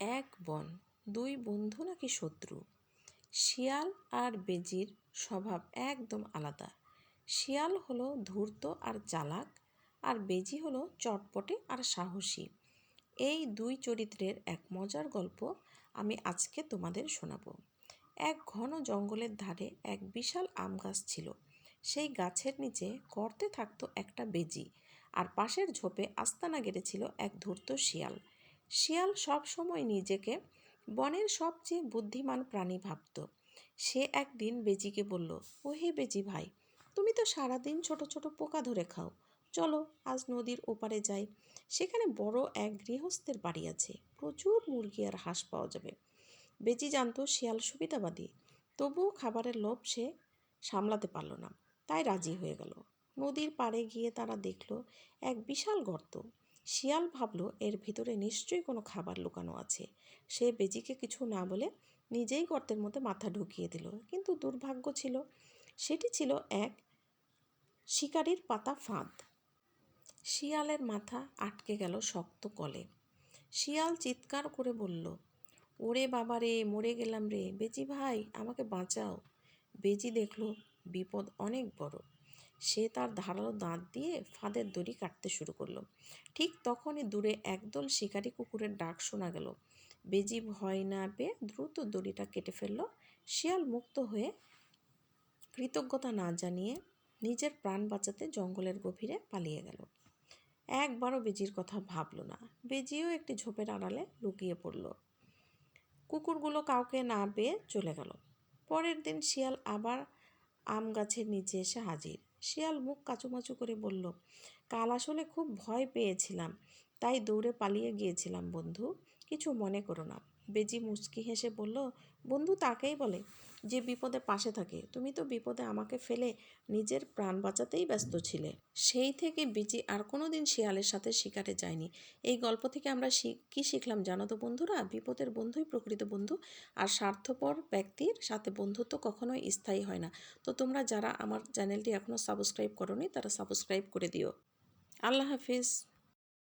এক বন, দুই বন্ধু নাকি শত্রু। শিয়াল আর বেজির স্বভাব একদম আলাদা। শিয়াল হলো ধূর্ত আর চালাক, আর বেজি হলো চটপটে আর সাহসী। এই দুই চরিত্রের এক মজার গল্প আমি আজকে তোমাদের শোনাবো। এক ঘন জঙ্গলের ধারে এক বিশাল আম গাছ ছিল। সেই গাছের নিচে গর্তে থাকতো একটা বেজি, আর পাশের ঝোপে আস্তানা গেড়েছিল এক ধূর্ত শিয়াল। শিয়াল সব সময় নিজেকে বনের সবচেয়ে বুদ্ধিমান প্রাণী ভাবত। সে একদিন বেজিকে বলল, ও হে বেজি ভাই, তুমি তো সারাদিন ছোট ছোট পোকা ধরে খাও, চলো আজ নদীর ওপারে যাই। সেখানে বড় এক গৃহস্থের বাড়ি আছে, প্রচুর মুরগি আর হাঁস পাওয়া যাবে। বেজি জানতো শিয়াল সুবিধাবাদী, তবুও খাবারের লোভ সে সামলাতে পারল না, তাই রাজি হয়ে গেল। নদীর পাড়ে গিয়ে তারা দেখল এক বিশাল গর্ত। শিয়াল ভাবল এর ভিতরে নিশ্চয়ই কোনো খাবার লুকানো আছে। সে বেজিকে কিছু না বলে নিজেই গর্তের মধ্যে মাথা ঢুকিয়ে দিল, কিন্তু দুর্ভাগ্য ছিল সেটি ছিল এক শিকারির পাতা ফাঁদ। শিয়ালের মাথা আটকে গেল শক্ত কলে। শিয়াল চিৎকার করে বলল, ওরে বাবা রে, মরে গেলাম রে, বেজি ভাই আমাকে বাঁচাও। বেজি দেখল বিপদ অনেক বড়। সে তার ধারালো দাঁত দিয়ে ফাঁদের দড়ি কাটতে শুরু করলো। ঠিক তখনই দূরে একদল শিকারী কুকুরের ডাক শোনা গেল। বেজি ভয় না পেয়ে দ্রুত দড়িটা কেটে ফেলল। শিয়াল মুক্ত হয়ে কৃতজ্ঞতা না জানিয়ে নিজের প্রাণ বাঁচাতে জঙ্গলের গভীরে পালিয়ে গেল। একবারও বেজির কথা ভাবল না। বেজিও একটি ঝোপের আড়ালে লুকিয়ে পড়ল। কুকুরগুলো কাউকে না পেয়ে চলে গেল। পরের দিন শিয়াল আবার আম গাছের নিচে এসে হাজির। শিয়াল মুখ কাচুমাচু করে বলল, কাল আসলে খুব ভয় পেয়েছিলাম, তাই দৌড়ে পালিয়ে গিয়েছিলাম বন্ধু, কিছু মনে করো না। বেজি মুচকি হেসে বলল, বন্ধু তাকেই বলে যে বিপদে পাশে থাকে। তুমি তো বিপদে আমাকে ফেলে নিজের প্রাণ বাঁচাতেই ব্যস্ত ছিলে। সেই থেকে বেজি আর কোনো দিন শিয়ালের সাথে শিকারে যায়নি। এই গল্প থেকে আমরা কী শিখলাম জানো তো বন্ধুরা? বিপদের বন্ধুই প্রকৃত বন্ধু, আর স্বার্থপর ব্যক্তির সাথে বন্ধুত্ব কখনোই স্থায়ী হয় না। তো তোমরা যারা আমার চ্যানেলটি এখনও সাবস্ক্রাইব করোনি তারা সাবস্ক্রাইব করে দিও। আল্লাহ হাফিজ।